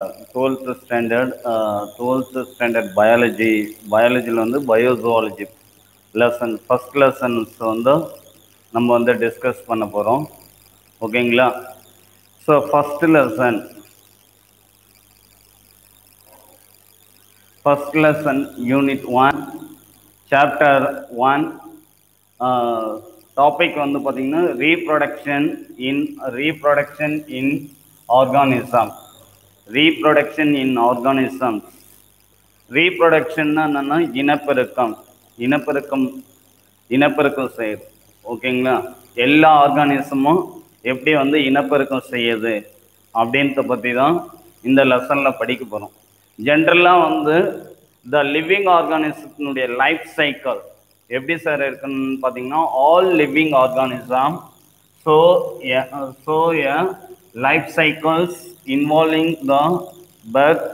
12th standard பயாலஜியில் வந்து பயோசுவாலஜி lesson first lessons வந்து நம்ம வந்து டிஸ்கஸ் பண்ண போகிறோம். ஓகேங்களா? So first lesson unit 1 chapter 1 topic வந்து பார்த்திங்கன்னா reproduction in organism. Reproduction in organisms. ரீப்ரொடக்ஷன்னா என்னென்னா இனப்பெருக்கம் செய்யுது. ஓகேங்களா? எல்லா ஆர்கானிசமும் எப்படி வந்து இனப்பெருக்கம் செய்யுது அப்படின்றத பற்றி தான் இந்த லெசனில் படிக்க போகிறோம். ஜென்ரலாக வந்து த லிவிங் ஆர்கானிசத்தினுடைய லைஃப் சைக்கிள் எப்படி சார் இருக்குன்னு பார்த்தீங்கன்னா, all living organism so life cycles involving the birth,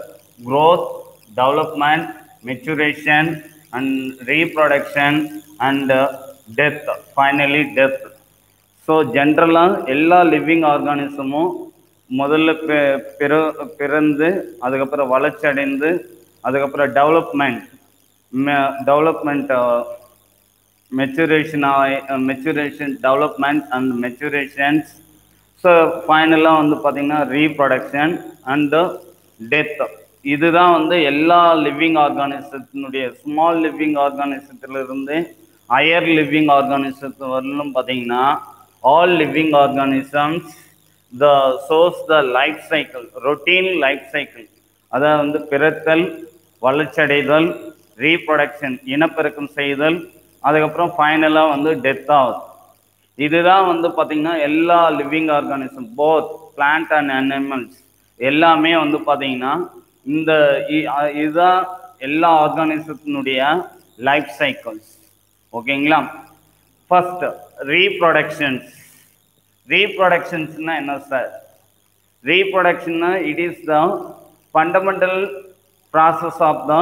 growth, development, maturation and reproduction and death, finally death. So ஜென்ரலாக எல்லா லிவிங் ஆர்கானிசமும் முதல்ல பிறந்து அதுக்கப்புறம் வளர்ச்சி அடைந்து அதுக்கப்புறம் development maturation development and maturations. So ஃபைனலாக வந்து பார்த்திங்கன்னா ரீப்ரொடக்ஷன் அண்ட் டெத். இதுதான் வந்து எல்லா லிவிங் ஆர்கானிசத்தினுடைய ஸ்மால் லிவிங் ஆர்கானிசத்திலிருந்து ஹையர் லிவிங் ஆர்கானிசத்து வரலும் பார்த்தீங்கன்னா all living organisms the source the life cycle, routine life cycle. அதாவது வந்து பிறத்தல், வளர்ச்சியடைதல், ரீப்ரொடக்ஷன் இனப்பெருக்கம் செய்தல், அதுக்கப்புறம் ஃபைனலாக வந்து டெத் ஆகுது. இதுதான் வந்து பார்த்திங்கன்னா எல்லா living organism both plant and animals எல்லாமே வந்து பார்த்திங்கன்னா இதுதான் எல்லா ஆர்கானிசத்தினுடைய லைஃப் சைக்கிள்ஸ். ஓகேங்களா? ஃபர்ஸ்ட் ரீப்ரொடக்ஷன்ஸ்னா என்ன சார்? ரீப்ரொடக்ஷன்னா it is the fundamental process of the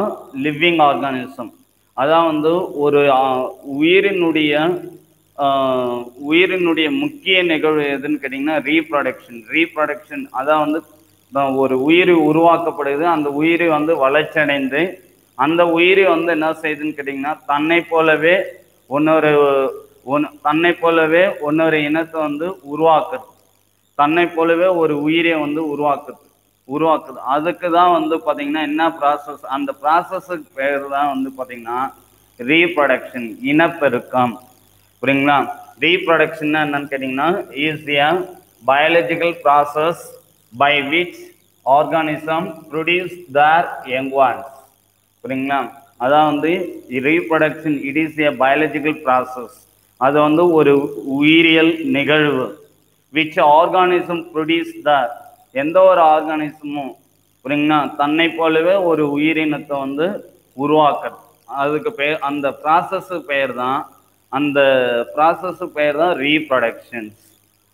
living organism. அதான் வந்து ஒரு உயிரினுடைய முக்கிய நிகழ்வு எதுன்னு கேட்டிங்கன்னா ரீப்ரொடக்ஷன். அதான் வந்து ஒரு உயிர் உருவாக்கப்படுது, அந்த உயிர் வந்து வளர்ச்சி அடைந்து அந்த உயிர் வந்து என்ன செய்யுதுன்னு கேட்டிங்கன்னா தன்னை போலவே இன்னொரு இனத்தை வந்து உருவாக்குது, தன்னை போலவே ஒரு உயிரை வந்து உருவாக்குது. அதுக்கு தான் வந்து பார்த்திங்கன்னா என்ன ப்ராசஸ், அந்த ப்ராசஸுக்கு பேர் தான் வந்து பார்த்திங்கன்னா ரீப்ரொடக்ஷன், இனப்பெருக்கம். புரியுங்களா? ரீப்ரொடக்ஷன்னா என்னன்னு கேட்டிங்கன்னா is a biological process by which organism produce their young ones. புரியுங்களா? அதான் வந்து reproduction it is a biological process. அது வந்து ஒரு உயிரியல் நிகழ்வு. விச் ஆர்கானிசம் ப்ரொடியூஸ் தேர், எந்த ஒரு ஆர்கானிசமும் புரியுங்களா தன்னை போலவே ஒரு உயிரினத்தை வந்து உருவாக்குறது. அதுக்கு பேர், அந்த ப்ராசஸுக்கு பேர் தான் ரீப்ரொடக்ஷன்ஸ்.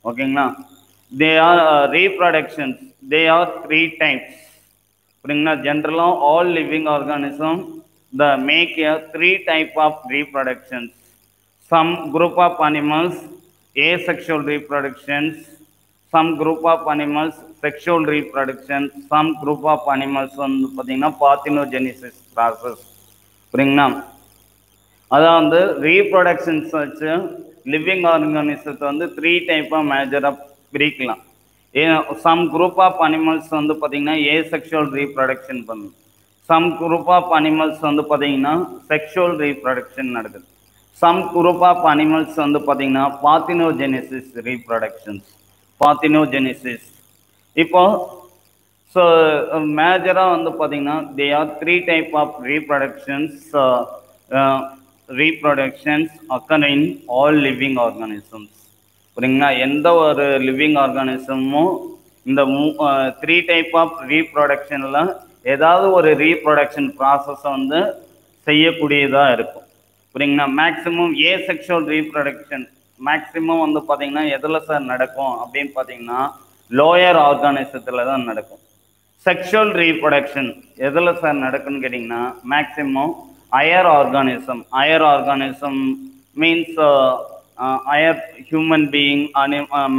ஓகேங்களா? Reproductions they are 3 types. புரியுங்களா? ஜென்ரலாக all living organism the make a 3 type of reproductions. Some group of animals asexual reproductions, some group of animals sexual reproduction, some group of animals வந்து பார்த்தீங்கன்னா parthenogenesis process. புரியுங்களா? அதான் வந்து reproductions வச்சு living ஆர்கானிசத்தை வந்து 3 டைப்பாக மேஜராக பிரிக்கலாம். சம் குரூப் ஆஃப் அனிமல்ஸ் வந்து பார்த்தீங்கன்னா ஏசெக்ஷுவல் ரீப்ரொடக்ஷன் பண்ணும், சம் குரூப் ஆஃப் அனிமல்ஸ் வந்து பார்த்தீங்கன்னா செக்ஷுவல் ரீப்ரொடக்ஷன் நடக்குது, சம் குரூப் ஆஃப் அனிமல்ஸ் வந்து பார்த்தீங்கன்னா பார்த்தினோஜெனிசிஸ் ரீப்ரொடக்ஷன்ஸ். இப்போ ஸோ மேஜராக வந்து பார்த்தீங்கன்னா they are 3 type of reproductions occur in all living organisms. புரியுங்களா? எந்த ஒரு லிவிங் ஆர்கானிசமும் இந்த 3 type ஆஃப் ரீப்ரொடக்ஷனில் ஏதாவது ஒரு ரீப்ரொடக்ஷன் ப்ராசஸை வந்து செய்யக்கூடியதாக இருக்கும். புரியுங்களா? மேக்ஸிமம் ஏசெக்ஷுவல் ரீப்ரொடக்ஷன் மேக்ஸிமம் வந்து பார்த்தீங்கன்னா எதில் சார் நடக்கும் அப்படின்னு பார்த்தீங்கன்னா லோயர் ஆர்கானிசத்தில் தான் நடக்கும். செக்ஷுவல் ரீப்ரொடக்ஷன் எதில் சார் நடக்குன்னு கேட்டிங்கன்னா maximum higher organism means higher human being,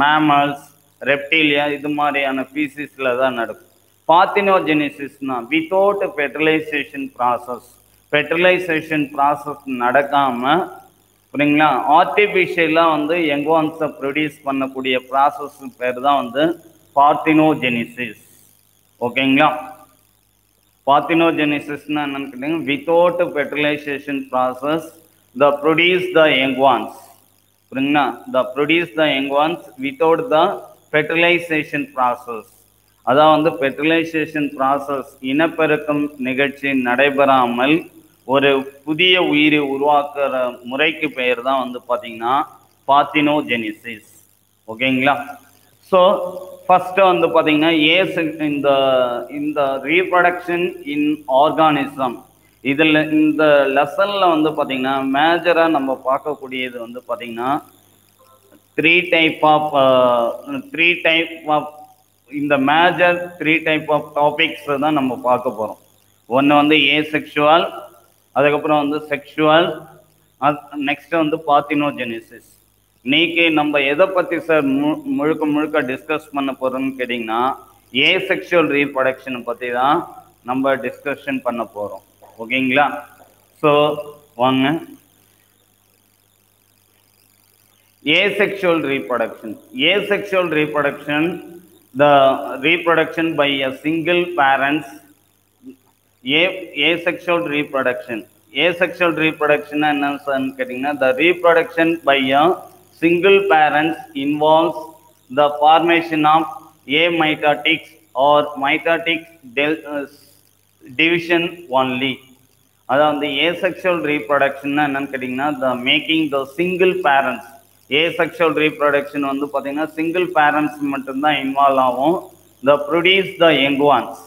mammals, reptilia இது மாதிரியான ஸ்பீசிஸில் தான் நடக்கும். பார்த்தினோஜெனிசிஸ்னா without fertilization process, fertilization process நடக்காமல் புரியுங்களா ஆர்டிஃபிஷியலாக வந்து எங்கோன்ஸை ப்ரொடியூஸ் பண்ணக்கூடிய ப்ராசஸ் பேர் தான் வந்து பார்த்தினோஜெனிசிஸ். ஓகேங்களா. பார்த்தினோஜெனிசிஸ்னா என்னன்னு கேட்டீங்கன்னா without fertilization process the produce the young ones, புரியுங்களா, the produce the young ones without the fertilization process. அதான் வந்து ஃபெர்டிலைசேஷன் ப்ராசஸ் இனப்பெருக்கம் நிகழ்ச்சி நடைபெறாமல் ஒரு புதிய உயிரை உருவாக்குற முறைக்கு பெயர் தான் வந்து பார்த்தீங்கன்னா பார்த்தினோஜெனிசிஸ். ஓகேங்களா. ஸோ ஃபர்ஸ்ட் வந்து பார்த்தீங்கன்னா இந்த ரீப்ரொடக்ஷன் இன் ஆர்கானிசம், இதில் இந்த லெசனில் வந்து பார்த்தீங்கன்னா மேஜராக நம்ம பார்க்கக்கூடியது வந்து பார்த்தீங்கன்னா த்ரீ டைப் ஆஃப் இந்த major three type of topics தான் நம்ம பார்க்க போகிறோம். ஒன்று வந்து ஏசெக்சுவல், அதுக்கப்புறம் வந்து செக்ஷுவல், நெக்ஸ்ட் வந்து பார்த்தினோஜெனிசிஸ். இன்னைக்கு நம்ம எதை பற்றி சார் முழுக்க டிஸ்கஸ் பண்ண போகிறோம்னு கேட்டிங்கன்னா ஏசெக்சுவல் ரீப்ரொடக்ஷனை பற்றி தான் நம்ம டிஸ்கஷன் பண்ண போகிறோம். ஓகேங்களா. ஸோ வாங்க. Asexual reproduction. Asexual reproduction, the reproduction by a single parents. Asexual reproduction. Asexual reproduction and the reproduction by a single parents involves the formation of amitotics or mitotic division only. அதாவது asexual reproduction என்னன்னு கேட்டிங்கன்னா த making the single parents. Asexual reproduction வந்து பார்த்தீங்கன்னா single parents மட்டும்தான் involve ஆகும். த produce the young ones,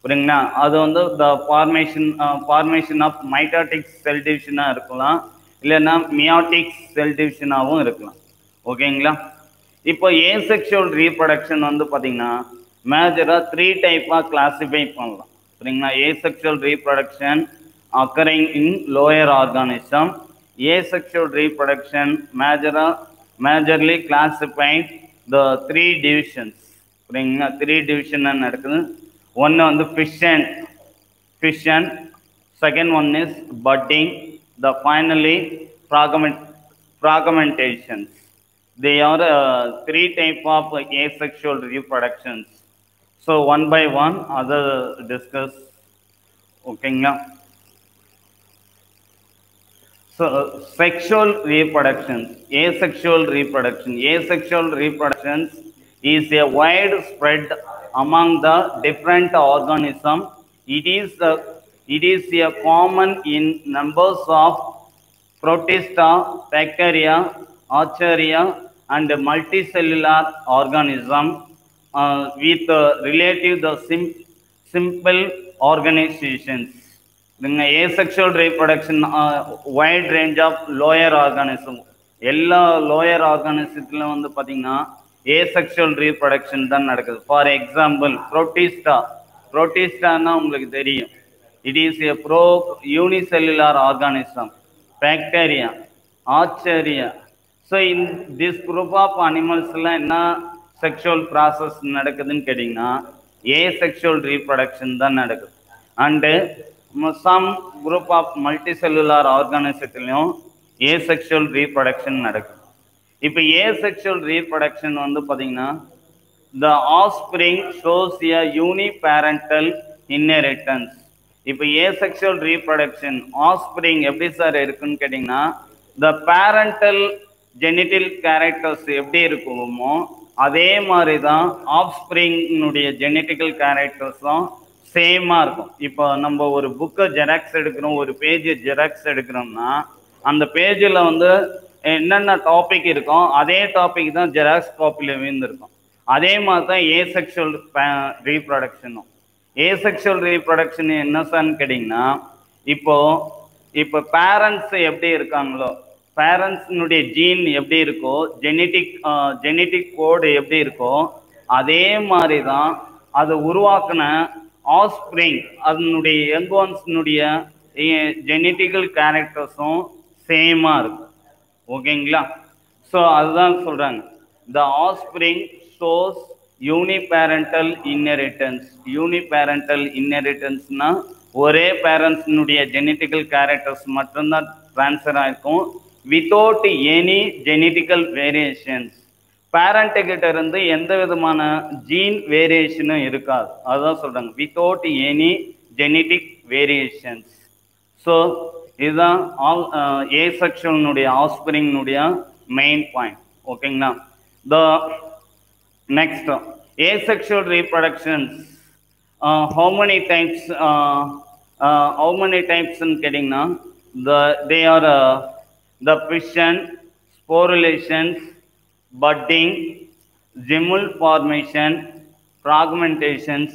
புரியுங்களா. அது வந்து த ஃபார்மேஷன் ஆஃப் மைட்டாட்டிக் செல் டிவிஷனாக இருக்கலாம், இல்லைன்னா மியாட்டிக் செல் டிவிஷனாகவும் இருக்கலாம். ஓகேங்களா. இப்போ ஏசெக்சுவல் ரீப்ரொடக்ஷன் வந்து பார்த்தீங்கன்னா மேஜராக த்ரீ டைப்பாக கிளாஸிஃபை பண்ணலாம், புரியுங்களா. Asexual reproduction occurring in lower organism. Asexual reproduction majorly classified the three divisions. புரியுங்களா. த்ரீ டிவிஷன் நடக்குது. ஒன்று வந்து fission, second one is budding, the finally fragmentations. They are three type of asexual reproductions. So one by one other discuss. ஓகேங்களா. So sexual reproduction, asexual reproduction. Asexual reproduction is a wide spread among the different organisms. It is a common in numbers of Protista, bacteria, archaea, and multicellular organisms with relative the simple organizations. Asexual reproduction wide range of lower organism. எல்லா lower ஆர்கானிசத்துல வந்து பார்த்தீங்கன்னா asexual reproduction தான் நடக்குது. For example புரோட்டிஸ்டானா உங்களுக்கு தெரியும், it is a unicellular organism. Bacteria, archaea. So this group of அனிமல்ஸ்லாம் என்ன செக்ஷுவல் ப்ராசஸ் நடக்குதுன்னு கேட்டிங்கன்னா ஏசெக்சுவல் ரீப்ரொடக்ஷன் தான் நடக்குது. And some group of multicellular organismத்திலையும் asexual reproduction நடக்குது. இப்போ asexual reproduction வந்து பார்த்தீங்கன்னா the offspring shows a uniparental inheritance. இப்போ asexual reproduction offspring எப்படி சார் இருக்குன்னு கேட்டிங்கன்னா the parental genital characters எப்படி இருக்குமோ அதே மாதிரி தான் ஆஃப்ஸ்பிரிங்னுடைய ஜெனட்டிக்கல் கேரக்டர்ஸும் சேமாக இருக்கும். இப்போ நம்ம ஒரு புக்கை ஜெராக்ஸ் எடுக்கிறோம், ஒரு பேஜ் ஜெராக்ஸ் எடுக்கிறோம்னா அந்த பேஜில் வந்து என்னென்ன டாபிக் இருக்கும் அதே டாபிக் தான் ஜெராக்ஸ் காப்பியில் விழுந்திருக்கும். அதே மாதிரி தான் ஏசெக்சுவல் ரீப்ரொடக்ஷனும். ஏசெக்சுவல் ரீப்ரொடக்ஷன் என்ன சார்ன்னு கேட்டிங்கன்னா இப்போ பேரண்ட்ஸ் எப்படி இருக்காங்களோ, பேரண்ட்ஸினுடைய ஜீன் எப்படி இருக்கோ, ஜெனட்டிக் கோடு எப்படி இருக்கோ அதே மாதிரி தான் அதை உருவாக்கின ஆஃப்ஸ்பிரிங் அதனுடைய யங்கோன்ஸ்னுடைய ஜெனட்டிக்கல் கேரக்டர்ஸும் சேமாக இருக்கும். ஓகேங்களா. ஸோ அதுதான் சொல்கிறாங்க, த ஆஃப்ஸ்பிரிங் ஷோஸ் யூனிபேரண்டல் இன்ஹெரிட்டன்ஸ். யூனிபேரண்டல் இன்ஹெரிட்டன்ஸ்னா ஒரே பேரண்ட்ஸ்னுடைய ஜெனட்டிக்கல் கேரக்டர்ஸ் மட்டும்தான் ட்ரான்ஸ்ஃபர் ஆயிருக்கும், without any genetical variations. Parent கிட்ட இருந்து எந்த விதமான ஜீன் வேரியேஷனும் இருக்காது, அதுதான் சொல்றாங்க without any genetic variations. So இதுதான் ஏசெக்ஷுவல்னுடைய ஆஸ்பிரிங்னுடைய மெயின் பாயிண்ட். ஓகேங்களா. The next asexual reproductions, how many types ன்னு கேட்டிங்கன்னா they are the fission, sporulations, budding, gemmul formation, fragmentations,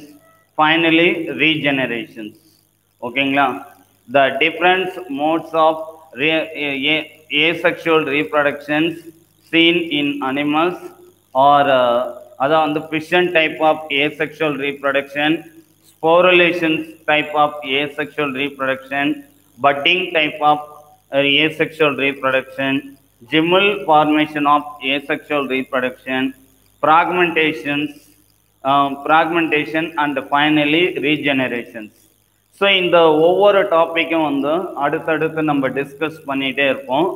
finally regenerations. ஓகேங்களா. The different modes of asexual reproductions seen in animals or அதான் வந்து fission type of asexual reproduction, sporulation type of asexual reproduction, budding type of asexual reproduction, gemmul formation of asexual reproduction, fragmentation and finally regenerations. So இந்த ஒவ்வொரு டாப்பிக்கும் வந்து அடுத்தடுத்து நம்ம discuss பண்ணிகிட்டே இருப்போம்.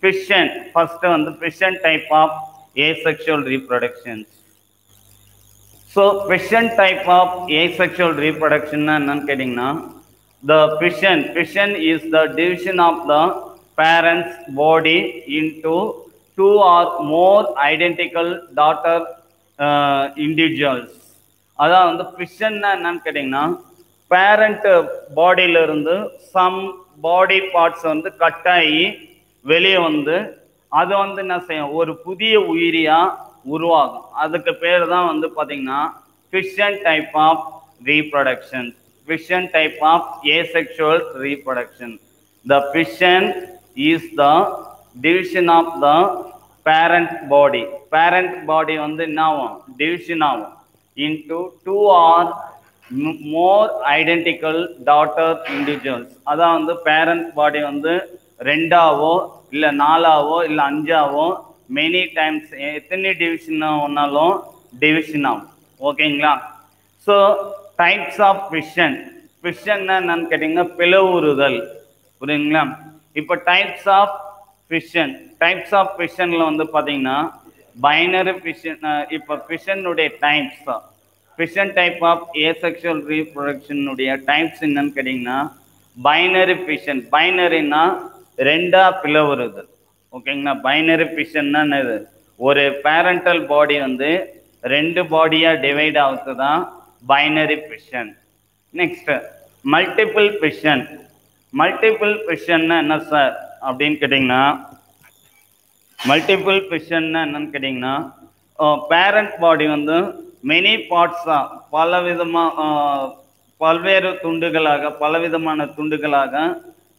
ஃபிஷன் ஃபஸ்ட்டு வந்து fission type of asexual reproductions. So fission type of asexual ரீப்ரொடக்ஷன்னா என்னன்னு கேட்டிங்கன்னா the fission is the division of the parents body into 2 or more identical daughter individuals. அதான் வந்து ஃபிஷன்னா என்னன்னு கேட்டிங்கன்னா பேரண்ட் பாடியிலிருந்து சம் பாடி பார்ட்ஸ் வந்து cut ஆகி வெளியே வந்து அது வந்து என்ன செய்யும், ஒரு புதிய உயிரியா உருவாகும். அதுக்கு பேர் தான் வந்து பார்த்தீங்கன்னா fission type of reproduction. Fission type of asexual reproduction. The fission is the division of the parent body. Parent body வந்து என்ன ஆகும், டிவிஷன் ஆகும் into 2 or more identical daughter individuals. அதான் வந்து பேரண்ட் பாடி வந்து 2ஆவோ இல்லை 4ஆவோ இல்லை 5ஆவோ மெனி டைம்ஸ் எத்தனை டிவிஷன் ஒன்னாலும் டிவிஷன் ஆகும். ஓகேங்களா. So types of fission. ஃபிஷன்னா என்னன்னு கேட்டிங்கன்னா பிளவுறுதல். புரியுதுங்களா. இப்போ டைப்ஸ் ஆஃப் ஃபிஷனில் வந்து பார்த்தீங்கன்னா பைனரி ஃபிஷன். இப்போ ஃபிஷனுடைய types, fission type of asexual ரீப்ரொடக்ஷனுடைய டைப்ஸ் என்னன்னு கேட்டிங்கன்னா பைனரி ஃபிஷன். பைனரின்னா 2ஆ பிளவுறுதல். ஓகேங்களா. பைனரி ஃபிஷன்னா என்னது, ஒரு பேரண்டல் பாடி வந்து 2 பாடியாக டிவைட் ஆகுது தான் binary fission. Next multiple fission. Multiple ஃபிஷன்னா என்ன சார் அப்படின்னு கேட்டிங்கன்னா மல்டிபிள் ஃபிஷன்னா என்னன்னு கேட்டிங்கன்னா பேரண்ட் பாடி வந்து மெனி பார்ட்ஸாக பல்வேறு துண்டுகளாக பலவிதமான துண்டுகளாக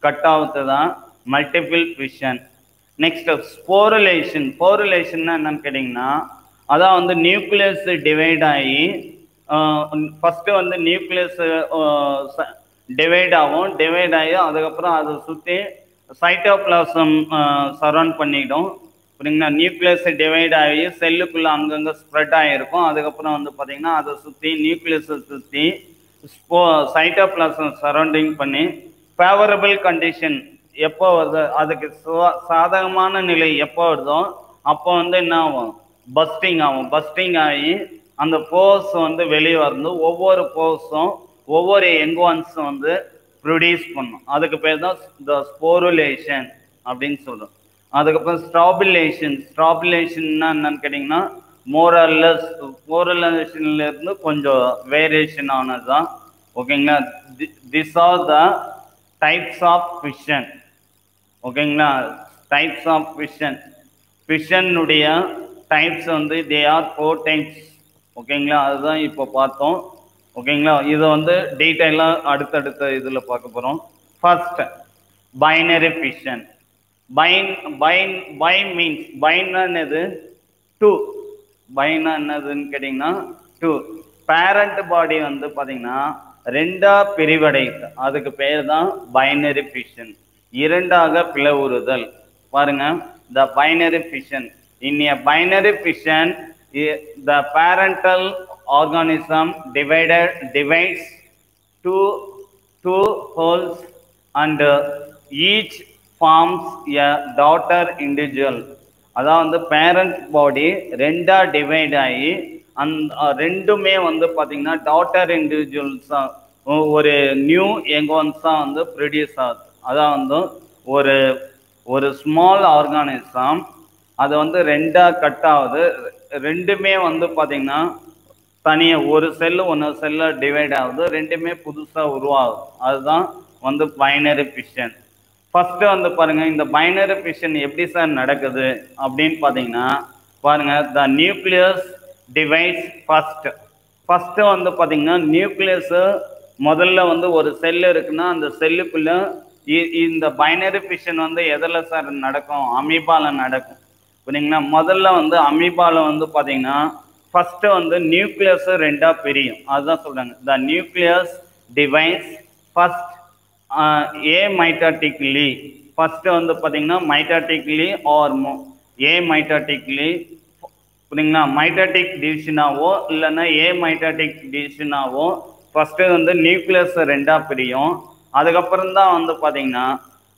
கட் ஆகுது தான் மல்டிபிள் ஃபிஷன். நெக்ஸ்ட் ஸ்போருலேஷன். ஸ்போருலேஷன்னா என்னன்னு கேட்டிங்கன்னா அதான் வந்து நியூக்ளியஸ் டிவைட் ஆகி ஃபஸ்ட்டு வந்து நியூக்ளியஸ் டிவைட் ஆகும். டிவைட் ஆகி அதுக்கப்புறம் அதை சுற்றி சைட்டோபிளாசம் சரௌண்ட் பண்ணிடும். புரியுங்களா. நியூக்ளியஸ் டிவைட் ஆகி செல்லுக்குள்ளே அங்கங்கே ஸ்ப்ரெட் ஆகிருக்கும். அதுக்கப்புறம் வந்து பார்த்திங்கன்னா அதை சுற்றி நியூக்ளியஸை சுற்றி சைட்டோபிளாசம் சரௌண்டிங் பண்ணி ஃபேவரபிள் கண்டிஷன் எப்போ வருது, அதுக்கு சாதகமான நிலை எப்போ வருதோ அப்போ வந்து என்ன ஆகும், பஸ்டிங் ஆகும். பஸ்டிங் ஆகி அந்த போர்ஸ் வந்து வெளியே வந்து ஒவ்வொரு போர்ஸும் ஒவ்வொரு எங்குவான்ஸும் வந்து ப்ரொடியூஸ் பண்ணும். அதுக்கு பேர் தான் த ஸ்போருலேஷன் அப்படின்னு சொல்கிறோம். அதுக்கப்புறம் ஸ்ட்ராபுலேஷன்னா என்னன்னு கேட்டிங்கன்னா மோரலேஷன்லேருந்து கொஞ்சம் வேரியேஷன் ஆனது தான். ஓகேங்களா. This are the types of fission. ஓகேங்களா. Types of fission. ஃபிஷனுடைய டைப்ஸ் வந்து தே ஆர் 4 டைப்ஸ். ஓகேங்களா. அதுதான் இப்போ பார்த்தோம். ஓகேங்களா. இதை வந்து டீட்டெயிலாக அடுத்தடுத்த இதில் பார்க்க போகிறோம். First binary fission. By means பைன்னா என்னது 2. பைனா என்னதுன்னு கேட்டிங்கன்னா 2. பேரண்ட் பாடி வந்து பார்த்தீங்கன்னா 2ஆ பிரிவடையுது. அதுக்கு பேர் தான் பைனரி ஃபிஷன். 2ஆக பிளவுறுதல். பாருங்க, த binary fission. In a binary fission the parental organism divides two wholes and each forms a daughter individual. அதான் வந்து பேரண்ட் பாடி ரெண்டா டிவைட் ஆகி அந்த ரெண்டுமே வந்து பார்த்தீங்கன்னா டாட்டர் இண்டிவிஜுவல்ஸாக ஒரு நியூ எங்கோன்ஸாக வந்து ப்ரொடியூஸ் ஆகுது. அதான் வந்து ஒரு ஒரு ஸ்மால் ஆர்கானிசம் அது வந்து ரெண்டாக கட் ஆகுது. ரெண்டுமே வந்து பார்த்தீங்கன்னா தனியாக ஒரு செல்லு டிவைட் ஆகுது. ரெண்டுமே புதுசாக உருவாகுது. அதுதான் வந்து பைனரி ஃபிஷன். ஃபர்ஸ்ட் வந்து பாருங்க, இந்த பைனரி ஃபிஷன் எப்படி சார் நடக்குது அப்படின்னு பார்த்தீங்கன்னா பாருங்க, த நியூக்ளியஸ் டிவைட்ஸ் ஃபர்ஸ்ட் வந்து பார்த்தீங்கன்னா நியூக்ளியஸ் முதல்ல வந்து ஒரு செல் இருக்குன்னா அந்த செல்லுக்குள்ள இந்த பைனரி ஃபிஷன் வந்து எதில் சார் நடக்கும்? அமீபால நடக்கும். புரியுங்களா? முதல்ல வந்து அமீபால வந்து பார்த்தீங்கன்னா ஃபர்ஸ்ட் வந்து நியூக்ளியஸ் ரெண்டா பிரியும். அதுதான் சொல்றாங்க, the nucleus divides first mitotically. First வந்து பார்த்தீங்கன்னா மைட்டாட்டிக்லி ஆர் மைட்டாட்டிக்லி. புரியுங்களா? மைட்டாட்டிக் டிவிஷனாவோ இல்லைன்னா மைட்டாட்டிக் டிவிஷனாவோ ஃபர்ஸ்ட் வந்து நியூக்ளியஸ் ரெண்டா பிரியும். அதுக்கப்புறம் தான் வந்து பார்த்தீங்கன்னா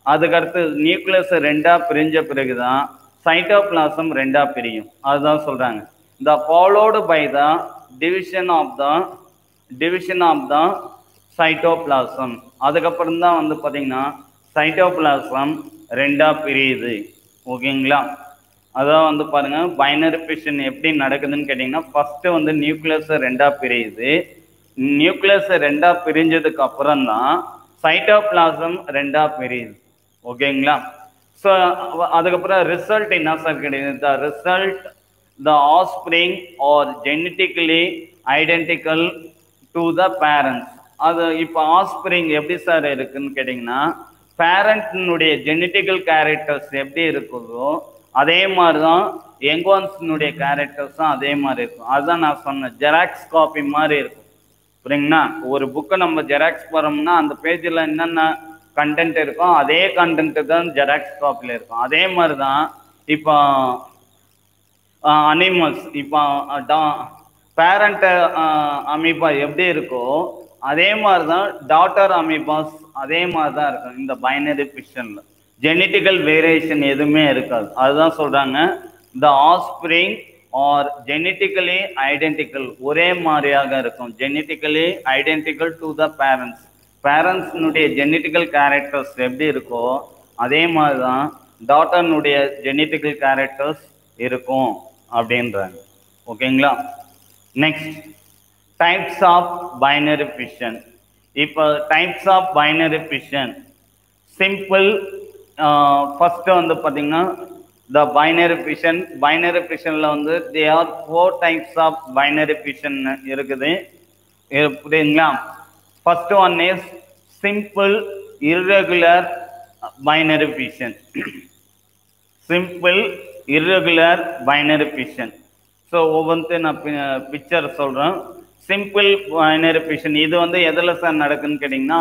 அதுக்கடுத்து நியூக்ளியஸ் ரெண்டா பிரிஞ்ச பிறகுதான் சைட்டோபிளாசம் ரெண்டா பிரியும். அதுதான் சொல்றாங்க, the followed by the division of the cytoplasm. அதுக்கப்புறம் தான் வந்து பார்த்தீங்கன்னா சைட்டோபிளாசம் ரெண்டா பிரியுது. ஓகேங்களா? அதான் வந்து பாருங்க, பைனரி ஃபிஷன் எப்படி நடக்குதுன்னு கேட்டிங்கன்னா ஃபர்ஸ்ட் வந்து நியூக்ளியஸ் ரெண்டா பிரியுது. நியூக்ளியஸ் ரெண்டா பிரிஞ்சதுக்கு அப்புறம் தான் சைட்டோபிளாசம் ரெண்டா பிரியுது. ஓகேங்களா? ஸோ அதுக்கப்புறம் ரிசல்ட் என்ன சார் கிடையாது? The result, the offspring are genetically identical to the parents. அது இப்போ ஆஸ்பிரிங் எப்படி சார் இருக்குன்னு கேட்டிங்கன்னா பேரண்ட்னுடைய ஜெனட்டிக்கல் கேரக்டர்ஸ் எப்படி இருக்குதோ அதே மாதிரி தான் எங்கோன்ஸினுடைய கேரக்டர்ஸும் அதே மாதிரி இருக்கும். அதுதான் நான் சொன்னேன், ஜெராக்ஸ் காப்பி மாதிரி இருக்கும். புரியுங்களா? ஒரு புக்கை நம்ம ஜெராக்ஸ் போகிறோம்னா அந்த பேஜில் என்னென்ன கண்டென்ட் இருக்கும் அதே கண்டென்ட் தான் ஜெராக்ஸ் காப்பியில் இருக்கும். அதே மாதிரி தான் இப்போ அனிமல்ஸ், இப்போ பேரண்ட் அமீபா எப்படி இருக்கோ அதே மாதிரி தான் டாட்டர் அமீபாஸ் அதே மாதிரி தான் இருக்கும். இந்த பைனரி ஃபிஷன்ல ஜெனட்டிக்கல் வேரியேஷன் எதுவுமே இருக்காது. அதுதான் சொல்றாங்க, the offspring are genetically identical, ஒரே மாதிரியாக இருக்கும். Genetically identical to the parents. பேரண்ட்ஸ்னுடைய ஜெனட்டிக்கல் கேரக்டர்ஸ் எப்படி இருக்கோ அதே மாதிரி தான் டாட்டர்னுடைய ஜெனட்டிக்கல் கேரக்டர்ஸ் இருக்கும் அப்படின்றாங்க. ஓகேங்களா? Next, types of binary fission. இப்போ types of binary fission simple. First வந்து பார்த்தீங்கன்னா த பைனரி ஃபிஷனில் வந்து they are 4 types of binary fission இருக்குது. புரியுதுங்களா? First one is simple irregular binary fission. Simple irregular binary fission. So ஒவ்வொன்றும் நான் picture சொல்கிறேன். சிம்பிள் பைனரி ஃபிஷன் இது வந்து எதில் சார் நடக்குன்னு கேட்டிங்கன்னா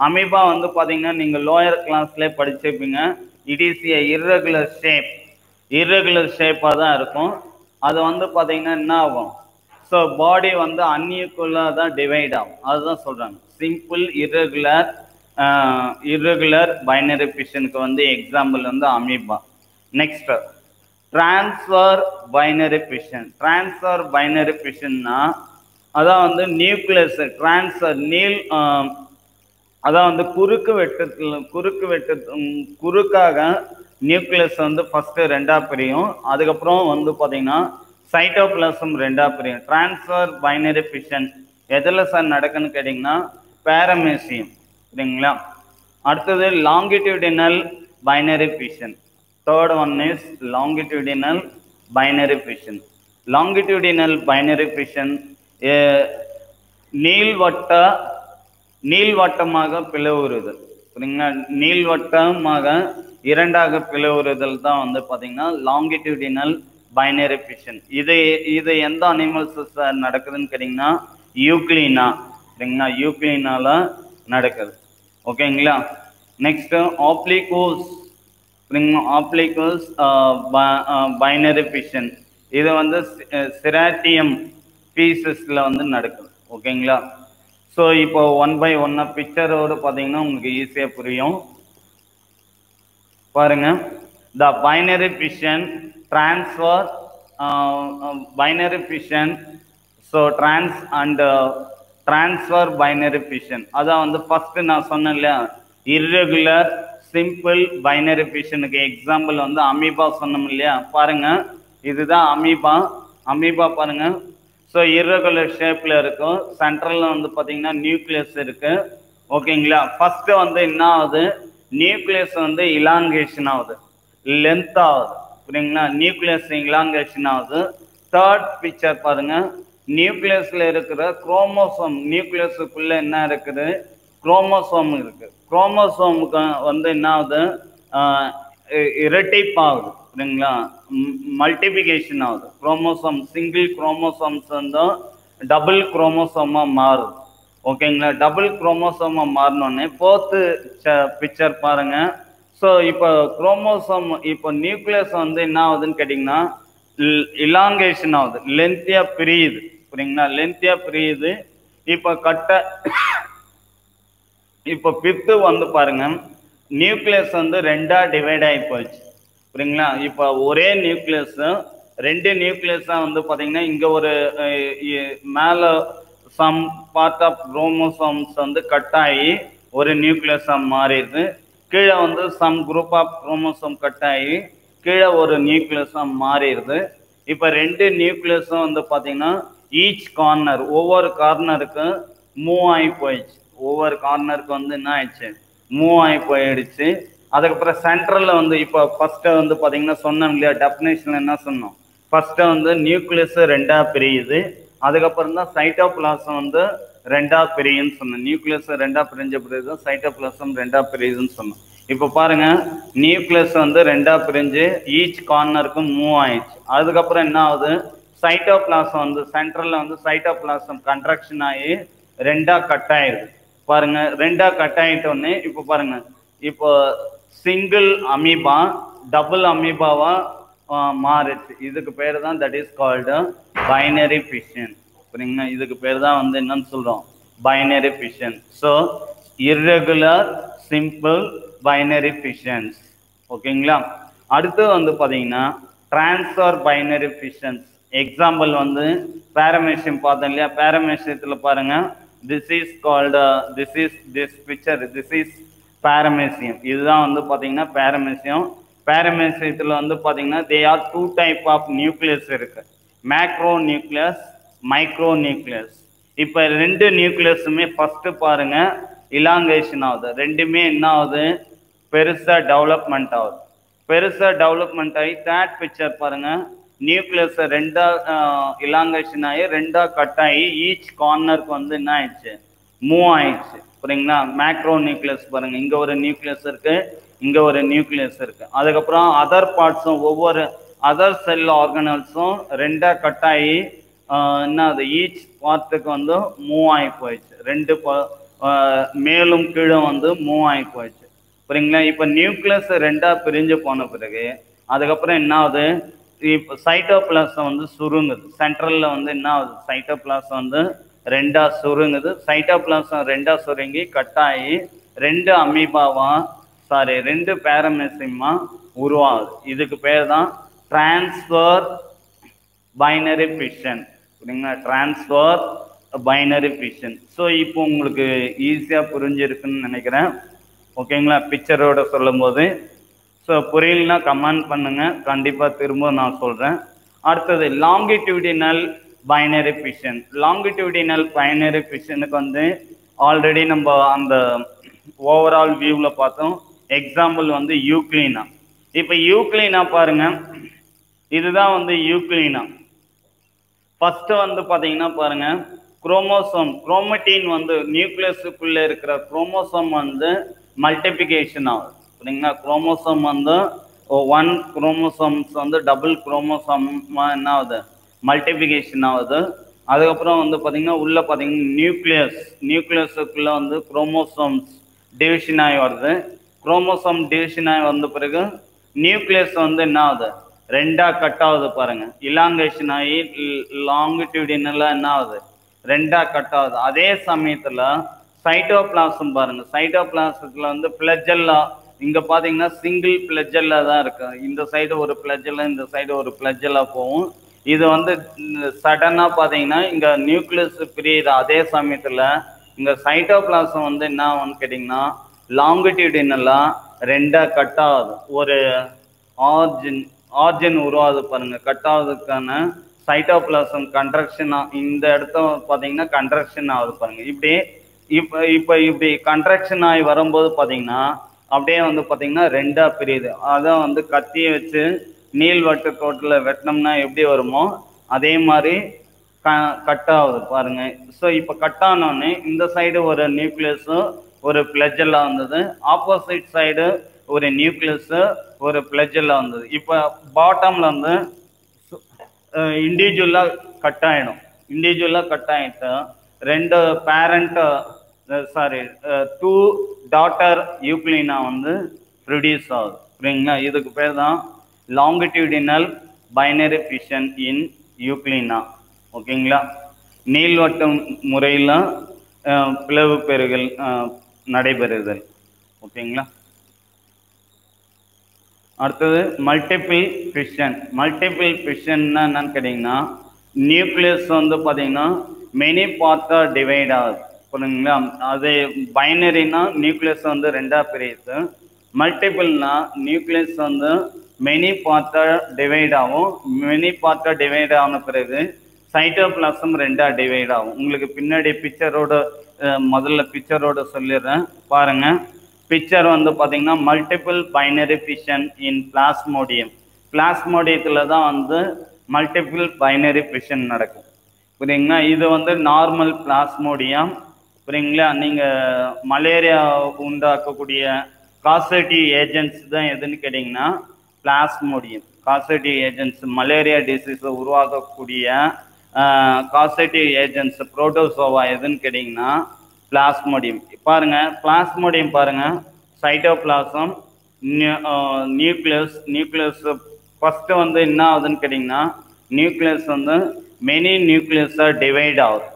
அமீபா வந்து பார்த்தீங்கன்னா நீங்கள் லோயர் கிளாஸ்லேயே படிச்சிருப்பீங்க. இட் இஸ் ஏ irregular ஷேப்பாக தான் இருக்கும். அது வந்து பார்த்தீங்கன்னா என்ன ஆகும்? ஸோ பாடி வந்து அன்இக்குவலாக தான் டிவைட் ஆகும். அதுதான் சொல்கிறாங்க சிம்பிள் irregular பைனரி ஃபிஷனுக்கு வந்து எக்ஸாம்பிள் வந்து அமீபா. நெக்ஸ்ட், டிரான்ஸ்ஃபர் பைனரி ஃபிஷன்னா அதான் வந்து நியூக்ளியஸ் டிரான்ஸ்ஃபர் அதான் வந்து குறுக்காக நியூக்ளியஸ் வந்து ஃபர்ஸ்ட் ரெண்டா பிரியும். அதுக்கப்புறம் வந்து பார்த்தீங்கன்னா சைட்டோபிளாசம் ரெண்டா பிரியும். டிரான்ஸ்ஃபர் பைனரி ஃபிஷன் எதில் சார் நடக்குன்னு கேட்டிங்கன்னா பேரமீசியம். சரிங்களா? அடுத்தது longitudinal binary fission. Third one is longitudinal binary fission. Longitudinal binary fission நீள்வட்டமாக பிளவுறுதல். சரிங்களா? நீள்வட்டமாக இரண்டாக பிளவுறுதல் தான் வந்து பார்த்தீங்கன்னா லாங்கிடியூடினல் பைனரி ஃபிஷன். இது எந்த அனிமல்ஸ் நடக்குதுன்னு கேட்டிங்கன்னா யூக்ளினா. சரிங்களா? யூக்ளினால நடக்குது. ஓகேங்களா? Next, oblique binary fission. இது வந்து சிராட்டியம் பீசஸ்ல வந்து நடக்குது. ஓகேங்களா? ஸோ இப்போ 1 by 1 பிக்சரோடு பார்த்தீங்கன்னா உங்களுக்கு ஈஸியாக புரியும். பாருங்க, த binary fission transfer binary fission. So transfer binary fission அதான் வந்து ஃபர்ஸ்ட் நான் சொன்னேன் இல்லையா, இர்ரெகுலர் சிம்பிள் பைனரி ஃபிஷனுக்கு எக்ஸாம்பிள் வந்து அமீபா சொன்னோம் இல்லையா. பாருங்க, இதுதான் அமீபா பாருங்க. ஸோ இர்ரெகுலர் ஷேப்ல இருக்கும். சென்ட்ரல்ல வந்து பார்த்தீங்கன்னா நியூக்ளியஸ் இருக்கு. ஓகேங்களா? ஃபர்ஸ்ட் வந்து என்ன ஆகுது, நியூக்ளியஸ் வந்து இலாங்கேஷன் ஆகுது, லென்த் ஆகுது. புரியுங்களா? நியூக்ளியஸ் இலாங்கேஷன் ஆகுது. தேர்ட் பிக்சர் பாருங்க, நியூக்ளியஸ்ல இருக்கிற குரோமோசோம், நியூக்ளியஸுக்குள்ள என்ன இருக்குது, குரோமோசோம் இருக்கு. குரோமோசோமுக்கு வந்து என்ன ஆகுது, இரட்டிப்பு ஆகுது. புரியுங்களா? மல்டிபிகேஷன் ஆகுது. குரோமோசோம் சிங்கிள் குரோமோசோம்ஸ் வந்து டபுள் குரோமோசோமா மாறுது. ஓகேங்களா? டபுள் குரோமோசோமா மாறினோடனே ஃபோர்த்து பிக்சர் பாருங்க. ஸோ இப்போ குரோமோசோம், இப்போ நியூக்ளியஸ் வந்து என்ன ஆகுதுன்னு கேட்டிங்கன்னா இலாங்கேஷன் ஆகுது, லென்த்தியா பிரியுது. புரியுங்களா? லென்த்தியா பிரியுது. இப்போ பித்து வந்து பாருங்க, நியூக்ளியஸ் வந்து ரெண்டா டிவைட் ஆகி போயிடுச்சு. புரியுங்களா? இப்போ ஒரே நியூக்ளியஸ் ரெண்டு நியூக்ளியஸா வந்து பாத்தீங்கன்னா இங்க ஒரு மேல சம் பார்ட் ஆஃப் குரோமோசோம்ஸ் வந்து கட் ஆகி ஒரு நியூக்ளியஸா மாறிடுது. கீழே வந்து some group of chromosome cut ஆகி கீழே ஒரு நியூக்ளியஸா மாறிடுது. இப்போ ரெண்டு நியூக்ளியஸும் வந்து பாத்தீங்கன்னா ஈச் கார்னர், ஒவ்வொரு கார்னருக்கு மூவ் ஆகி போயிடுச்சு. ஒவ்வொரு கார்னருக்கு வந்து என்ன ஆயிடுச்சு, மூவ் ஆகி போயிடுச்சு. அதுக்கப்புறம் சென்ட்ரல்ல வந்து இப்போ ஃபர்ஸ்ட் வந்து பாத்தீங்கன்னா சொன்னோம் இல்லையா, டெஃபினேஷன்ல என்ன சொன்னோம், ஃபர்ஸ்ட் வந்து நியூக்ளியஸ் ரெண்டா பிரியுது. அதுக்கப்புறம் தான் சைட்டோபிளாசம் வந்து ரெண்டா பிரியுன்னு சொன்னோம். நியூக்ளியஸ் ரெண்டா பிரிஞ்ச பிறகு சைட்டோபிளாசம் ரெண்டா பிரியுதுன்னு சொன்னோம். இப்போ பாருங்க, நியூக்ளியஸ் வந்து ரெண்டா பிரிஞ்சு ஈச் கார்னருக்கு மூவ் ஆயிடுச்சு. அதுக்கப்புறம் என்ன ஆகுது, சைட்டோபிளாசம் வந்து சென்ட்ரல்ல வந்து சைட்டோபிளாசம் கன்ட்ராக்ஷன் ஆகி ரெண்டா கட் ஆயிடுது. பாருங்க, ரெண்டா கட் ஆயிட்டோடனே இப்போ பாருங்க, இப்போ சிங்கிள் அமீபா டபுள் அமீபாவா மாறுச்சு. இதுக்கு பேர் தான் that is called binary fission. புரியுங்களா? இதுக்கு பேர் தான் வந்து என்னன்னு சொல்றோம், binary fission. So irregular simple binary fissions. ஓகேங்களா? அடுத்து வந்து பாத்தீங்கன்னா டிரான்ஸ்ஃபர் பைனரி ஃபிஷன்ஸ். எக்ஸாம்பிள் வந்து பேரமேசியம் பார்த்தோம் இல்லையா. பேரமேசியத்துல பாருங்க, this is called this picture, this is paramecium. இதுதான் வந்து பாத்தீங்கன்னா பேரமேசியம். பேரமேசியத்துல வந்து பாத்தீங்கன்னா they are two type of nucleus இருக்கு, மேக்ரோ நியூக்ளியஸ், மைக்ரோ நியூக்ளியஸ். இப்போ ரெண்டு நியூக்ளியஸுமே ஃபர்ஸ்ட் பாருங்க இலாங்கேஷன் ஆகுது. ரெண்டுமே என்ன ஆகுது, பெருசா டெவலப்மெண்ட் ஆகுது. பெருசா டெவலப்மெண்ட் ஆகி தேர்ட் பிக்சர் பாருங்க, நியூக்ளியஸ் ரெண்டா இலாங்கேஷன் ஆகி ரெண்டா கட் ஆகி ஈச் கார்னருக்கு வந்து என்ன ஆயிடுச்சு, மூவ் ஆயிடுச்சு. புரியுங்களா? மேக்ரோ நியூக்ளியஸ் பாருங்க, இங்க ஒரு நியூக்ளியஸ் இருக்கு, இங்க ஒரு நியூக்ளியஸ் இருக்கு. அதுக்கப்புறம் அதர் பார்ட்ஸும் ஒவ்வொரு அதர் செல் ஆர்கனல்ஸும் ரெண்டா கட் ஆகி என்ன அது ஈச் பார்ட்டுக்கு வந்து மூவ் ஆகி போயிடுச்சு. ரெண்டு மேலும் கீழும் வந்து மூவ் ஆகி போயிடுச்சு. புரியுங்களா? இப்போ நியூக்ளியஸ் ரெண்டா பிரிஞ்சு போன பிறகு அதுக்கப்புறம் என்ன ஆகுது, இப்போ சைட்டோபிளாசம் வந்து சுருங்குது. சென்ட்ரல்ல வந்து என்ன ஆகுது, சைட்டோபிளாசம் வந்து ரெண்டா சுருங்குது. சைட்டோபிளாசம் ரெண்டா சுருங்கி கட் ஆகி ரெண்டு அமீபாவா ரெண்டு பேரமெசியமா உருவாகுது. இதுக்கு பேர் தான் டிரான்ஸ்ஃபர் பைனரி ஃபிஷன். புரியுங்களா? Transfer binary fission. ஸோ இப்போ உங்களுக்கு ஈஸியா புரிஞ்சிருக்குன்னு நினைக்கிறேன். ஓகேங்களா? பிக்சரோட சொல்லும் போது. ஸோ புரியலன்னா கமெண்ட் பண்ணுங்க, கண்டிப்பா திரும்ப நான் சொல்றேன். அடுத்தது longitudinal binary fission. Longitudinal binary ஃபிஷனுக்கு வந்து ஆல்ரெடி நம்ம அந்த ஓவரால் வியூல பார்த்தோம். எக்ஸாம்பிள் வந்து யூக்ளினா. இப்போ யூக்ளினா பாருங்க, இதுதான் வந்து யூக்ளினா. ஃபர்ஸ்ட் வந்து பாத்தீங்கன்னா பாருங்க, குரோமோசோம் குரோமட்டின் வந்து நியூக்ளியஸுக்குள்ள இருக்கிற குரோமோசோம் வந்து மல்டிபிகேஷன் ஆகுது. சரிங்களா? குரோமோசோம் வந்து ஒன் குரோமோசோம்ஸ் வந்து டபுள் குரோமோசோம் என்ன ஆகுது, மல்டிபிகேஷன் ஆகுது. அதுக்கப்புறம் வந்து பாத்தீங்கன்னா உள்ள பாத்தீங்கன்னா நியூக்ளியஸுக்குள்ள வந்து குரோமோசோம்ஸ் டிவிஷன் ஆகி வருது. குரோமோசோம் டிவிஷன் ஆகி வந்த பிறகு நியூக்ளியஸ் வந்து என்ன ஆகுது, ரெண்டா கட் ஆகுது பாருங்க, இலாங்கேஷன் ஆகி லாங்கிடியூடினலா என்ன ஆகுது, ரெண்டா கட் ஆகுது. அதே சமயத்துல சைட்டோபிளாசம் பாருங்க, சைட்டோபிளாசத்துல வந்து பிளஜெல்லா, இங்க பாத்தீங்கன்னா சிங்கிள் பிளஜெல்லா தான் இருக்கு. இந்த சைடு ஒரு பிளஜெல்லா, இந்த சைடு ஒரு பிளஜெல்லா போகும். இது வந்து சடனா பாத்தீங்கன்னா இங்க நியூக்ளியஸ் பிரியுது. அதே சமயத்துல இங்க சைட்டோபிளாசம் வந்து என்ன ஆகும்னு கேட்டீங்கன்னா லாங்கிடியூடினலா ரெண்டா கட் ஆகுது. ஒரு ஆர்ஜின் உருவாகுது பாருங்க, கட் ஆகுதுக்கான சைட்டோபிளாசம் கன்ட்ரக்ஷன். இந்த இடத்த பாத்தீங்கன்னா கன்ட்ரக்ஷன் ஆகுது பாருங்க. இப்படி கன்ட்ரக்ஷன் ஆகி வரும்போது பாத்தீங்கன்னா அப்படியே வந்து பாத்தீங்கன்னா ரெண்டா பிரியுது. அதான் வந்து கத்தியை வச்சு நீள்வட்ட கோட்டில் வெட்டினோம்னா எப்படி வருமோ அதே மாதிரி கட் ஆகுது பாருங்க. ஸோ இப்போ கட் ஆனோடனே இந்த சைடு ஒரு நியூக்ளியஸும் ஒரு பிளஜெல்லா வந்தது, ஆப்போசிட் சைடு ஒரு நியூக்ளியஸ் ஒரு பிளஜெல்லா வந்தது. இப்போ பாட்டம்ல வந்து இண்டிவிஜுவலாக கட் ஆகிடும். இண்டிவிஜுவலாக கட் ஆகிட்டு ரெண்டு பேரண்ட் டூ டாட்டர் யூக்ளினா வந்து ப்ரொடியூஸ் ஆகுது. புரியுங்களா? இதுக்கு பேர் தான் லாங்கிடியூடினல் பைனரி ஃபிஷன் இன் யூக்ளினா. ஓகேங்களா? நீள்வட்ட முறையில் பிளவு பெறுதல் நடைபெறுதல். ஓகேங்களா? அடுத்தது மல்டிபிள் ஃபிஷன். மல்டிபிள் ஃபிஷன்னா என்னன்னு கேட்டிங்கன்னா நியூக்ளியஸ் வந்து பார்த்தீங்கன்னா மெனி பார்ட்டாக டிவைட் ஆகுது. புரியுங்களா? அது பைனரினா நியூக்ளியஸ் வந்து ரெண்டா பிரியுது. மல்டிபிள்னா நியூக்ளியஸ் வந்து மெனி பார்ட்டாக டிவைட் ஆகும். மெனி பார்ட்டாக டிவைட் ஆன பிறகு சைட்டோபிளாசம் ரெண்டா டிவைட் ஆகும். உங்களுக்கு பின்னாடி பிக்சரோட முதல்ல பிக்சரோட சொல்லிடுறேன் பாருங்க. பிக்சர் வந்து பார்த்தீங்கன்னா multiple binary fission in plasmodium. பிளாஸ்மோடியத்தில் தான் வந்து மல்டிபிள் பைனரி ஃபிஷன் நடக்கும். புரியுங்களா? இது வந்து நார்மல் பிளாஸ்மோடியம். புரியுங்களா? நீங்கள் மலேரியா உண்டாக்கக்கூடிய காசேட்டிவ் ஏஜென்ட்ஸ் தான் எதுன்னு கேட்டிங்கன்னா பிளாஸ்மோடியம். காசேட்டிவ் ஏஜென்ட்ஸ், மலேரியா டிசீஸை உருவாக்கக்கூடிய காசேட்டிவ் ஏஜென்ட்ஸ் புரோட்டோசோவா எதுன்னு கேட்டிங்கன்னா பிளாஸ்மோடியம். பாருங்க, பிளாஸ்மோடியம் பாருங்க, சைட்டோபிளாசம், நியூக்ளியஸ் ஃபர்ஸ்ட் வந்து என்ன ஆகுதுன்னு கேட்டிங்கன்னா நியூக்ளியஸ் வந்து மெனி நியூக்ளியஸாக டிவைட் ஆகுது.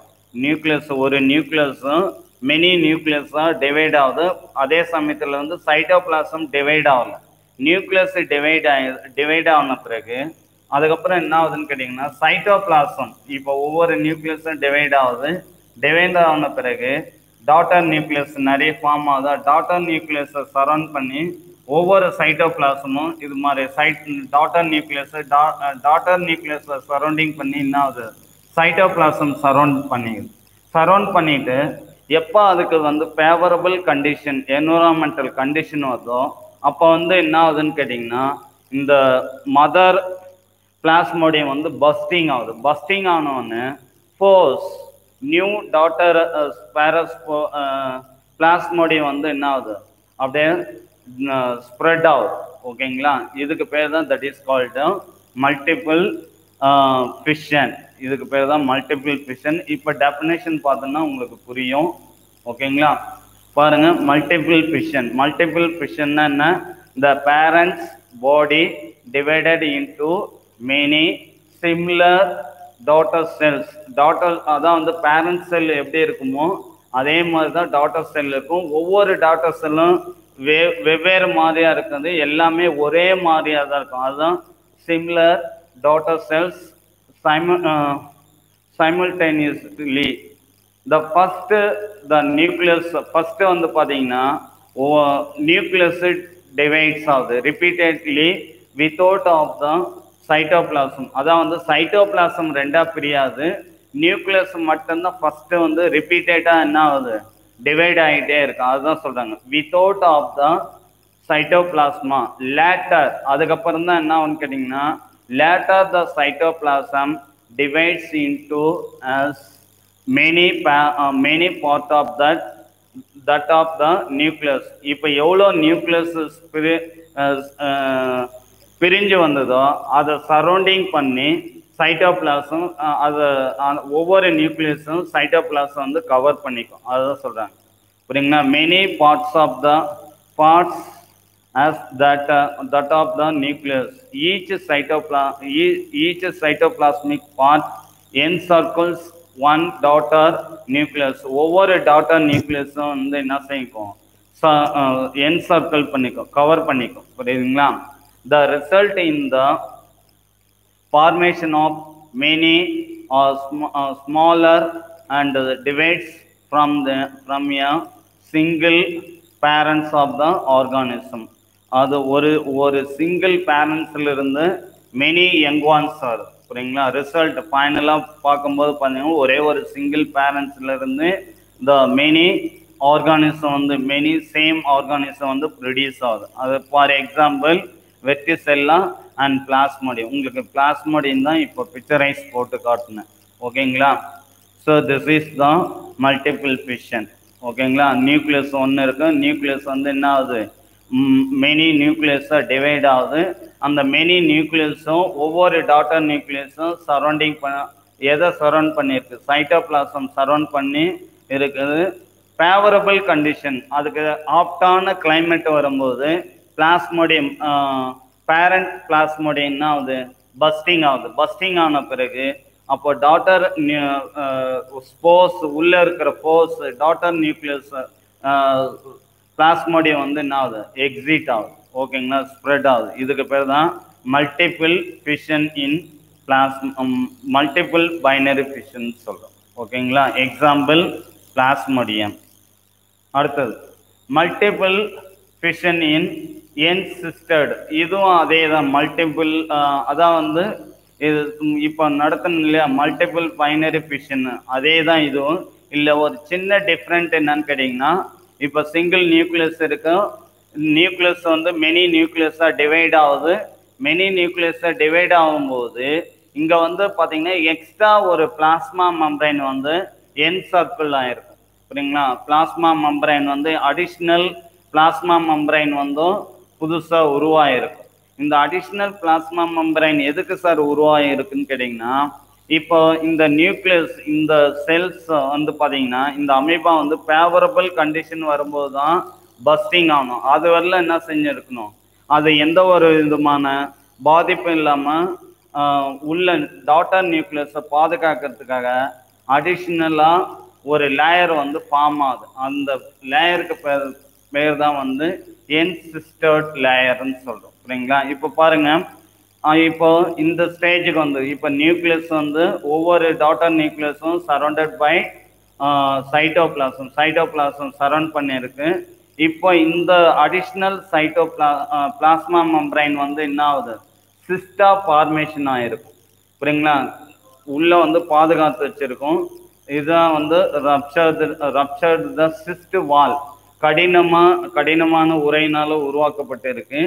நியூக்ளியஸ் ஒரு நியூக்ளியஸும் மெனி நியூக்ளியஸாக டிவைட் ஆகுது. அதே சமயத்தில் வந்து சைட்டோபிளாசம் டிவைட் ஆகல. நியூக்ளியஸ் டிவைட் ஆன பிறகு அதுக்கப்புறம் என்ன ஆகுதுன்னு கேட்டிங்கன்னா சைட்டோபிளாசம் இப்போ ஒவ்வொரு நியூக்ளியஸும் டிவைட் ஆகுது. டிவைட் ஆன பிறகு டாட்டர் நியூக்ளியஸ் நிறைய ஃபார்ம் ஆகுது. டாட்டர் நியூக்ளியஸை சரௌண்ட் பண்ணி ஒவ்வொரு சைட்டோபிளாசமும் இது மாதிரி டாட்டர் நியூக்ளியஸை சரௌண்டிங் பண்ணி என்ன ஆகுது, சைட்டோபிளாசம் சரௌண்ட் பண்ணிட்டு எப்போ அதுக்கு வந்து ஃபேவரபிள் கண்டிஷன், என்விரான்மெண்டல் கண்டிஷன் வருதோ அப்போ வந்து என்ன ஆகுதுன்னு கேட்டிங்கன்னா இந்த மதர் பிளாஸ்மோடியம் வந்து பஸ்டிங் ஆகுது. பஸ்டிங் ஆனோன்னு ஃபோர்ஸ் நியூ டாட்டர் பிளாஸ்மோடியம் வந்து என்ன ஆகுது, அப்படியே ஸ்ப்ரெட் ஆகுது. ஓகேங்களா? இதுக்கு பேர் தான் that is called multiple fission. இதுக்கு பேர் தான் மல்டிபிள் ஃபிஷன். இப்போ டெஃபினேஷன் பார்த்தோன்னா உங்களுக்கு புரியும். ஓகேங்களா? பாருங்க, மல்டிபிள் ஃபிஷன்னா என்ன? The parents body divided into many similar daughter cells. அதான் வந்து பேரண்ட் செல் எப்படி இருக்குமோ அதே மாதிரி தான் டாட்டர் செல் இருக்கும். ஒவ்வொரு டாட்டர் செல்லும் வெவ்வேறு மாதிரியா இருக்குது, எல்லாமே ஒரே மாதிரியா தான் இருக்கும். அதுதான் similar daughter cells simultaneously. the nucleus first வந்து பாத்தீங்கன்னா நியூக்ளியஸ் டிவைட்ஸ் ஆகுது repeatedly without of the cytoplasm. அதான் வந்து சைட்டோபிளாசம் ரெண்டா பிரியாது, நியூக்ளியஸ் மட்டும்தான் ஃபர்ஸ்ட் வந்து ரிப்பீட்டடா என்ன ஆகுது, டிவைட் ஆகிட்டே இருக்கு. அதுதான் சொல்றாங்க வித்தவுட் ஆஃப் த சைட்டோபிளாஸ்மா. லேட்டர் அதுக்கப்புறம் தான் என்ன ஆகுன்னு கேட்டிங்கன்னா later the cytoplasm divides into as many part of that of the nucleus. இப்போ எவ்வளோ நியூக்ளியஸ் பிரிஞ்சு வந்ததோ அதை சரௌண்டிங் பண்ணி சைட்டோபிளாசம் அதை ஒவ்வொரு நியூக்ளியஸும் சைட்டோபிளாசம் வந்து கவர் பண்ணிக்கும். அதுதான் சொல்கிறாங்க. புரியுங்களா? Many parts as that of the nucleus. Each cytoplasmic part encircles one daughter nucleus. ஒவ்வொரு daughter nucleusம் வந்து என்ன செய்யும், encircle பண்ணிக்கும், கவர் பண்ணிக்கும். புரியுதுங்களா? The result in the formation of many smaller and divides from a single parents of the organism. அது ஒரு single பேரண்ட்ஸ்ல இருந்து மெனி யங் ஒன்ஸ் ஆர். புரியுங்களா? ரிசல்ட் ஃபைனலாக பார்க்கும்போது பார்த்தீங்கன்னா ஒரே ஒரு சிங்கிள் பேரண்ட்ஸ்ல இருந்து இந்த மெனி ஆர்கானிசம் வந்து மெனி சேம் ஆர்கானிசம் வந்து ப்ரொடியூஸ் ஆகுது. அது ஃபார் எக்ஸாம்பிள் வெர்டிசெல்லா அண்ட் பிளாஸ்மோடியம். உங்களுக்கு பிளாஸ்மோடியம் தான் இப்போ பிக்சரைஸ் போட்டு காட்டினேன். ஓகேங்களா? So this is the multiple fission. ஓகேங்களா? நியூக்ளியஸ் ஒன்று இருக்கு. நியூக்ளியஸ் வந்து என்ன ஆகுது, மெனி நியூக்ளியஸாக டிவைட் ஆகுது. அந்த மெனி நியூக்ளியஸும் ஒவ்வொரு டாட்டர் நியூக்ளியஸும் சரௌண்டிங் எதை சரௌண்ட் பண்ணியிருக்கு, சைட்டோபிளாசம் சரௌண்ட் பண்ணி இருக்குது. ஃபேவரபிள் கண்டிஷன், அதுக்கு ஆப்டான கிளைமேட் வரும்போது பிளாஸ்மோடியம் பேரண்ட் பிளாஸ்மோடியம் என்ன ஆகுது, பஸ்டிங் ஆகுது. பஸ்டிங் ஆன பிறகு அப்போ டாட்டர் ஸ்போர்ஸ் உள்ள இருக்கிற போர்ஸ் டாட்டர் நியூக்ளியஸ் பிளாஸ்மோடியம் வந்து என்ன ஆகுது, எக்ஸிட் ஆகுது. ஓகேங்களா? ஸ்ப்ரெட் ஆகுது. இதுக்கு பேர் தான் multiple fission in multiple binary fission சொல்கிறோம். ஓகேங்களா? Example plasmodium. அடுத்தது மல்டிபிள் ஃபிஷன் இன் என்சிஸ்டர்டு. இதுவும் அதே தான், மல்டிபிள். அதான் வந்து இது இப்போ நடத்தணும் இல்லையா, மல்டிபிள் பைனரி ஃபிஷன். அதே தான் இதுவும். இல்லை ஒரு சின்ன டிஃப்ரெண்ட் என்னன்னு கேட்டிங்கன்னா, இப்போ சிங்கிள் நியூக்ளியஸ் இருக்கு, நியூக்ளியஸ் வந்து மெனி நியூக்ளியஸாக டிவைட் ஆகுது. மெனி நியூக்ளியஸாக டிவைட் ஆகும்போது இங்கே வந்து பார்த்தீங்கன்னா எக்ஸ்ட்ரா ஒரு பிளாஸ்மா மெம்பரைன் வந்து என் சர்க்கிள் ஆகிருக்கும். சரிங்களா? பிளாஸ்மா மெம்பரைன் வந்து அடிஷ்னல் பிளாஸ்மா மெம்பரைன் வந்து புதுசாக உருவாகிருக்கும். இந்த அடிஷ்னல் பிளாஸ்மா மெம்பரைன் எதுக்கு சார் உருவாகிருக்குன்னு கேட்டிங்கன்னா, இப்போ இந்த நியூக்ளியஸ் இந்த செல்ஸ் வந்து பார்த்தீங்கன்னா இந்த அமீபா வந்து ஃபேவரபிள் கண்டிஷன் வரும்போது தான் பஸ்டிங் ஆகணும். அது வரல என்ன செஞ்சுருக்கணும், அது எந்த ஒரு விதமான பாதிப்பும் இல்லாமல் உள்ள டாட்டர் நியூக்ளியஸை பாதுகாக்கிறதுக்காக அடிஷ்னலாக ஒரு லேயர் வந்து ஃபார்ம் ஆகுது. அந்த லேயருக்கு பேர் தான் வந்து என்சிஸ்டர்ட் லேயர்னு சொல்கிறோம். சரிங்களா? இப்போ பாருங்கள், இப்போ இந்த ஸ்டேஜுக்கு வந்து இப்போ நியூக்ளியஸ் வந்து ஒவ்வொரு டாட்டர் நியூக்ளியஸும் சரௌண்டட் பை சைட்டோபிளாசம் சரௌண்ட் பண்ணியிருக்கு. இப்போ இந்த அடிஷ்னல் பிளாஸ்மா மெம்பரைன் வந்து என்ன ஆகுது, சிஸ்டா ஃபார்மேஷன் ஆகிருக்கும். புரியுங்களா? உள்ளே வந்து பாதுகாத்து வச்சுருக்கோம். இதுதான் வந்து ரப்சர்டு த சிஸ்ட் வால், கடினமான உரையினால் உருவாக்கப்பட்டிருக்கு.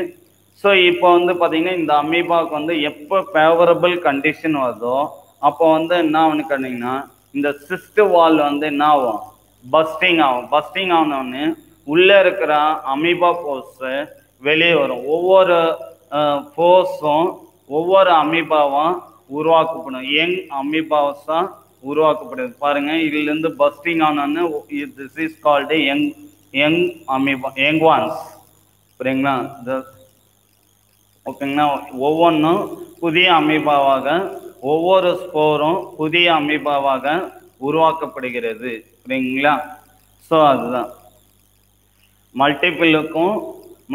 ஸோ இப்போ வந்து பார்த்தீங்கன்னா இந்த அமீபாவுக்கு வந்து எப்போ ஃபேவரபிள் கண்டிஷன் வருதோ அப்போ வந்து என்ன ஆகுன்னு கேட்டிங்கன்னா இந்த சிஸ்ட் வால் வந்து என்ன ஆகும், பஸ்டிங் ஆகும். பஸ்டிங் ஆனோடனே உள்ளே இருக்கிற அமீபா போர்ஸு வெளியே வரும். ஒவ்வொரு போர்ஸும் ஒவ்வொரு அமீபாவும் உருவாக்கப்படும், யங் அமீபாஸாக உருவாக்கப்படுது. பாருங்கள், இதுலேருந்து பஸ்டிங் ஆனோன்னு this is called young amoeba, young ones. சரிங்களா? ஓகேங்களா? ஒவ்வொன்றும் புதிய அமீபாவாக, ஒவ்வொரு ஸ்போரும் புதிய அமீபாவாக உருவாக்கப்படுகிறது. சரிங்களா? ஸோ அதுதான்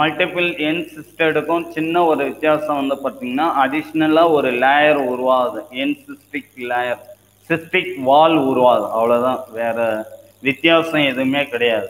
மல்டிபிள் என்சிஸ்டடுக்கும் சின்ன ஒரு வித்தியாசம் வந்து பார்த்தீங்கன்னா அடிஷ்னலாக ஒரு லேயர் உருவாகுது, என்சிஸ்டிக் லேயர், சிஸ்டிக் வால் உருவாகுது. அவ்வளோதான், வேற வித்தியாசம் எதுவுமே கிடையாது.